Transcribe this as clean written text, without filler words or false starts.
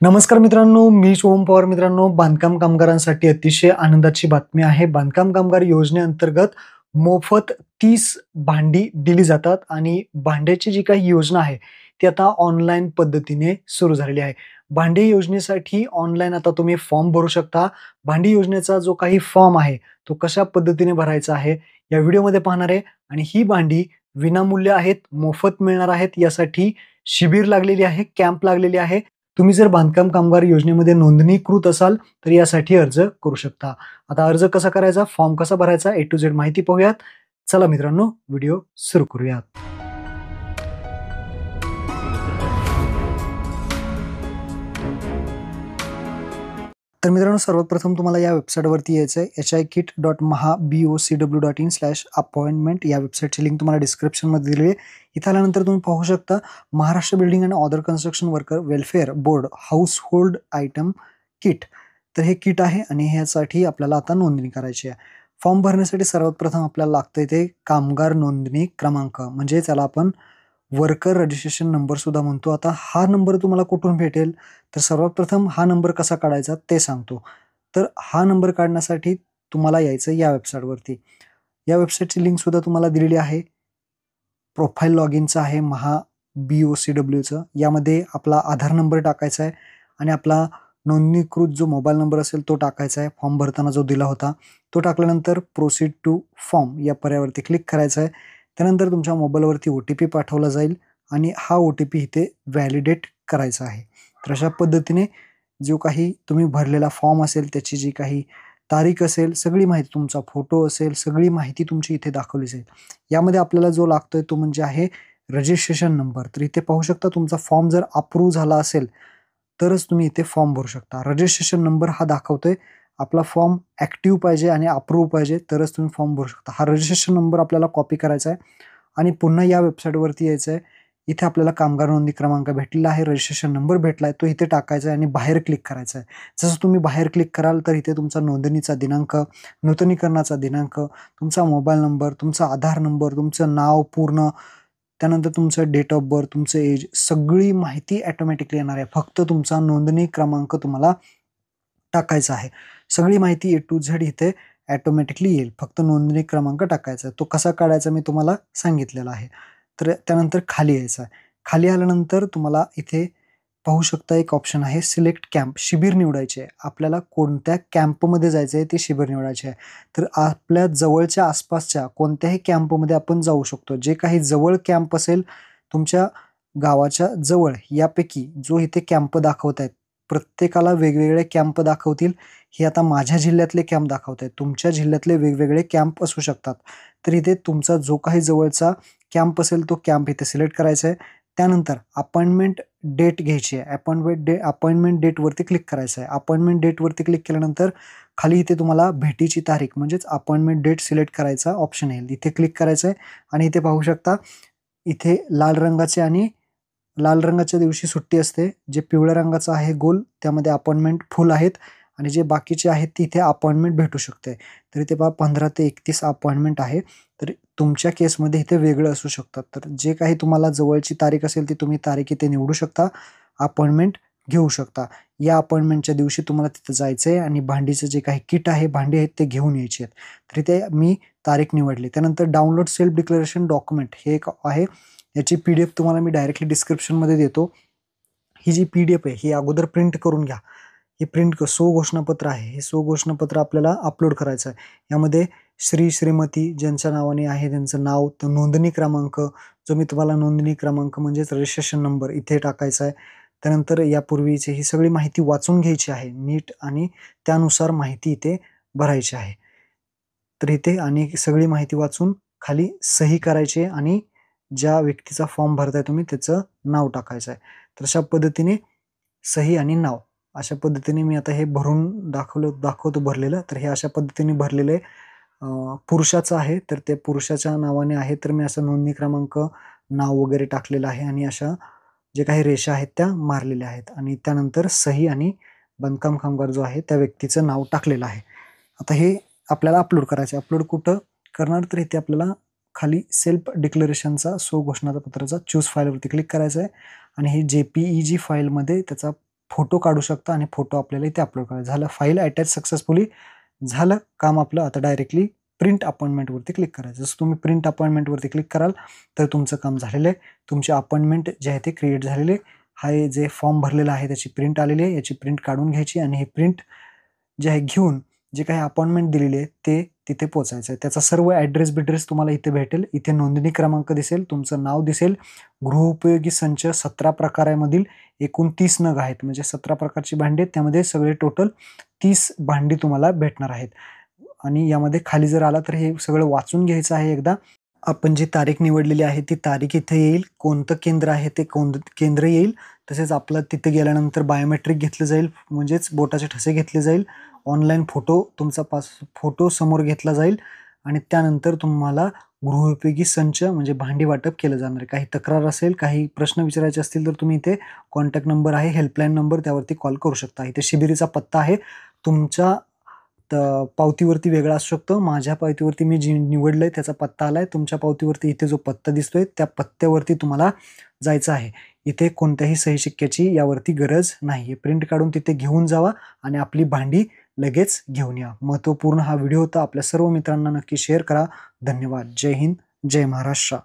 नमस्कार मित्रांनो, मी ओम पवार. मित्रांनो, बांधकाम कामगारांसाठी अतिशय आनंदाची बातमी आहे. बांधकाम कामगार योजनेअंतर्गत मोफत 30 भांडी दिली जातात आणि भांड्याची जी काही योजना आहे, ती आता ऑनलाईन पद्धतीने सुरू झालेली आहे. भांडी योजनेसाठी ऑनलाईन आता तुम्ही फॉर्म भरू शकता. भांडी योजनेचा जो काही फॉर्म आहे, तो कशा पद्धतीने भरायचा आहे, या व्हिडिओमध्ये पाहणार आहे आणि ही भांडी विनामूल्य आहेत, मोफत मिळणार आहेत. यासाठी शिबिर लागलेली आहे, कॅम्प लागलेली आहे. तुम्ही जर बांधकाम कामगार योजनेमध्ये नोंदणीकृत असाल, तर यासाठी अर्ज करू शकता. आता अर्ज कसा करायचा, फॉर्म कसा भरायचा, ए टू झेड माहिती पाहूयात. चला मित्रांनो, व्हिडिओ सुरू करूयात. तर मित्रांनो, सर्वप्रथम तुम्हाला या वेबसाईटवरती यायचं आहे. hikit.mahabocw.in/अपॉइंटमेंट या वेबसाईटची लिंक तुम्हाला डिस्क्रिप्शनमध्ये दिली आहे. इथं आल्यानंतर तुम्ही पाहू शकता Maharashtra building and other construction worker welfare board house hold item kit. तर हे किट आहे आणि ह्यासाठी आपल्याला आता नोंदणी करायची आहे. फॉर्म भरण्यासाठी सर्वात प्रथम आपल्याला लागतं इथे कामगार नोंदणी क्रमांक, म्हणजे त्याला आपण वर्कर रजिस्ट्रेशन नंबर सुद्धा म्हणतो. आता हा नंबर तुम्हाला कुठून भेटेल, तर सर्वात प्रथम हा नंबर कसा काढायचा ते सांगतो. तर हा नंबर काढण्यासाठी तुम्हाला यायचं या वेबसाईटवरती. या वेबसाईटची लिंक सुद्धा तुम्हाला दिलेली आहे. प्रोफाईल लॉगिनचं आहे BOCWचं. यामध्ये आपला आधार नंबर टाकायचा आहे आणि आपला नोंदणीकृत जो मोबाईल नंबर असेल तो टाकायचा आहे. फॉर्म भरताना जो दिला होता तो टाकल्यानंतर प्रोसीड टू फॉर्म या पर्यायावरती क्लिक करायचं आहे. त्यानंतर तुमच्या मोबाईलवरती OTP पाठवला जाईल आणि हा OTP इथे व्हॅलिडेट करायचा आहे. तर अशा पद्धतीने जो काही तुम्ही भरलेला फॉर्म असेल, त्याची जी काही तारीख असेल, सगळी माहिती, तुमचा फोटो असेल, सगळी माहिती तुमची इथे दाखवली जाईल. यामध्ये आपल्याला जो लागतोय तो म्हणजे आहे रजिस्ट्रेशन नंबर. तर इथे पाहू शकता तुमचा फॉर्म जर अप्रूव्ह झाला असेल तरच तुम्ही इथे फॉर्म भरू शकता. रजिस्ट्रेशन नंबर हा दाखवतोय. आपला फॉर्म ॲक्टिव्ह पाहिजे आणि अप्रूव्ह पाहिजे तरच तुम्ही फॉर्म भरू शकता. हा रजिस्ट्रेशन नंबर आपल्याला कॉपी करायचा आहे आणि पुन्हा या वेबसाईटवरती यायचं आहे. इथे आपल्याला कामगार नोंदणी क्रमांक भेटलेला आहे, रजिस्ट्रेशन नंबर भेटला आहे, तो इथे टाकायचा आहे आणि बाहेर क्लिक करायचा आहे. जसं तुम्ही बाहेर क्लिक कराल तर इथे तुमचा नोंदणीचा दिनांक, नूतनीकरणाचा दिनांक, तुमचा मोबाईल नंबर, तुमचा आधार नंबर, तुमचं नाव पूर्ण, त्यानंतर तुमचं डेट ऑफ बर्थ, तुमचं एज, सगळी माहिती ऑटोमॅटिकली येणार आहे. फक्त तुमचा नोंदणी क्रमांक तुम्हाला टाकायचा आहे. सगळी माहिती ए टू झेड इथे ऑटोमॅटिकली येईल. फक्त नोंदणी क्रमांक टाकायचा आहे. तो कसा काढायचा मी तुम्हाला सांगितलेला आहे. तर त्यानंतर खाली यायचं आहे. खाली आल्यानंतर तुम्हाला इथे पाहू शकता एक ऑप्शन आहे सिलेक्ट कॅम्प. शिबिर निवडायचे आहे. आपल्याला कोणत्या कॅम्पमध्ये जायचं आहे ते शिबिर निवडायचे आहे. तर आपल्या जवळच्या आसपासच्या कोणत्याही कॅम्पमध्ये आपण जाऊ शकतो. जे काही जवळ कॅम्प असेल तुमच्या गावाच्या जवळ, यापैकी जो इथे कॅम्प दाखवत आहेत, प्रत्येकाला वेगवेगळे कॅम्प दाखवतील. हे आता माझ्या जिल्ह्यातले कॅम्प दाखवत आहेत. तुमच्या जिल्ह्यातले वेगवेगळे कॅम्प असू शकतात. तर इथे तुमचा जो काही जवळचा कॅम्प असेल तो कॅम्प इथे सिलेक्ट करायचा आहे. त्यानंतर अपॉइंटमेंट डेट घ्यायची आहे. अपॉइंटमेंट डेटवरती क्लिक करायचं आहे. अपॉइंटमेंट डेटवरती क्लिक केल्यानंतर खाली इथे तुम्हाला भेटीची तारीख म्हणजेच अपॉइंटमेंट डेट सिलेक्ट करायचा ऑप्शन येईल. इथे क्लिक करायचं आहे आणि इथे पाहू शकता इथे लाल रंगाच्या दिवशी सुट्टी असते. जे पिवळ्या रंगाचं आहे गोल, त्यामध्ये अपॉइंटमेंट फुल आहेत आणि जे बाकीचे आहेत तिथे अपॉइंटमेंट भेटू शकते. तर इथे पहा 15 ते 31 अपॉइंटमेंट आहे. तर तुमच्या केसमध्ये इथे वेगळं असू शकतात. तर जे काही तुम्हाला जवळची तारीख असेल ती तुम्ही तारीख इथे निवडू शकता, अपॉइंटमेंट घेऊ शकता. या अपॉइंटमेंटच्या दिवशी तुम्हाला तिथं जायचं आहे आणि भांडीचं जे काही किट आहे, भांडी आहेत ते घेऊन यायचे आहेत. तर इथे मी तारीख निवडली. त्यानंतर डाउनलोड सेल्फ डिक्लेरेशन डॉक्युमेंट हे एक आहे. याची PDF तुम्हाला मी डायरेक्टली डिस्क्रिप्शनमध्ये देतो. ही जी PDF आहे ही अगोदर प्रिंट करून घ्या. हे सो घोषणापत्र आहे. हे सो घोषणापत्र आपल्याला अपलोड करायचं आहे. यामध्ये श्री, श्रीमती ज्यांच्या नावाने आहे त्यांचं नाव, तो नोंदणी क्रमांक, जो मी तुम्हाला नोंदणी क्रमांक म्हणजेच रजिस्ट्रेशन नंबर इथे टाकायचा आहे. त्यानंतर यापूर्वीची ही सगळी माहिती वाचून घ्यायची आहे नीट आणि त्यानुसार माहिती इथे भरायची आहे. तर इथे आणि सगळी माहिती वाचून खाली सही करायची आहे आणि ज्या व्यक्तीचा फॉर्म भरताय तुम्ही त्याचं नाव टाकायचं आहे. तर अशा पद्धतीने सही आणि नाव, अशा पद्धतीने मी आता हे भरून दाखवतो भरलेलं. तर हे अशा पद्धतीने भरलेलं आहे. पुरुषाचं आहे तर ते पुरुषाच्या नावाने आहे. तर मी असं नोंदणी क्रमांक, नाव वगैरे टाकलेलं आहे आणि अशा जे काही रेषा आहेत त्या मारलेल्या आहेत आणि त्यानंतर सही आणि बांधकाम कामगार जो आहे त्या व्यक्तीचं नाव टाकलेलं आहे. आता हे आपल्याला अपलोड करायचं आहे. अपलोड कुठं करणार, तर इथे आपल्याला खाली सेल्फ डिक्लेरेशनचा सो घोषणापत्राचा चूज फाईलवरती क्लिक करायचं आहे आणि ही JPEG फाईलमध्ये त्याचा फोटो काढू शकता आणि फोटो आपल्याला इथे अपलोड करायचा. झालं, फाईल अटॅच सक्सेसफुली झालं काम आपलं. आता डायरेक्टली प्रिंट अपॉइंटमेंटवरती क्लिक करायचं. जसं तुम्ही प्रिंट अपॉइंटमेंटवरती क्लिक कराल तर तुमचं काम झालेलं आहे. तुमचे अपॉइंटमेंट जे आहे ते क्रिएट झालेले. हा जे फॉर्म भरलेला आहे त्याची प्रिंट आलेली आहे. याची प्रिंट काढून घ्यायची आणि हे प्रिंट जे आहे घेऊन जे काही अपॉइंटमेंट दिलेली आहे ते तिथे पोचायचं आहे. त्याचा सर्व ॲड्रेस बिड्रेस तुम्हाला इथे भेटेल. इथे नोंदणी क्रमांक दिसेल, तुमचं नाव दिसेल. गृहोपयोगी संच 17 प्रकारामधील एकूण 30 नग आहेत. म्हणजे 17 प्रकारची भांडी आहेत. त्यामध्ये सगळे टोटल 30 भांडी तुम्हाला भेटणार आहेत. आणि यामध्ये खाली जर आला तर हे सगळं वाचून घ्यायचं आहे एकदा. आपण जी तारीख निवडलेली आहे ती तारीख इथे येईल. कोणतं केंद्र आहे ते केंद्र येईल. तसेच आपलं तिथे गेल्यानंतर बायोमेट्रिक घेतलं जाईल, म्हणजेच बोटाचे ठसे घेतले जाईल. ऑनलाईन फोटो तुमचा फोटो समोर घेतला जाईल आणि त्यानंतर तुम्हाला गृहोपयोगी संच म्हणजे भांडी वाटप केलं जाणार आहे. काही तक्रार असेल, काही प्रश्न विचारायचे असतील तर तुम्ही इथे कॉन्टॅक्ट नंबर आहे, हेल्पलाईन नंबर, त्यावरती कॉल करू शकता. इथे शिबिरीचा पत्ता आहे. तुमच्या पावतीवरती वेगळा असू शकतो. माझ्या पावतीवरती मी जी निवडलंय त्याचा पत्ता आलाय. तुमच्या पावतीवरती इथे जो पत्ता दिसतोय त्या पत्त्यावरती तुम्हाला जायचं आहे. इथे कोणत्याही सही शिक्क्याची यावरती गरज नाही. प्रिंट काढून तिथे घेऊन जावा आणि आपली भांडी लगेच घेऊन या. महत्त्वपूर्ण हा व्हिडिओ होता. आपल्या सर्व मित्रांना नक्की शेअर करा. धन्यवाद. जय हिंद, जय महाराष्ट्र.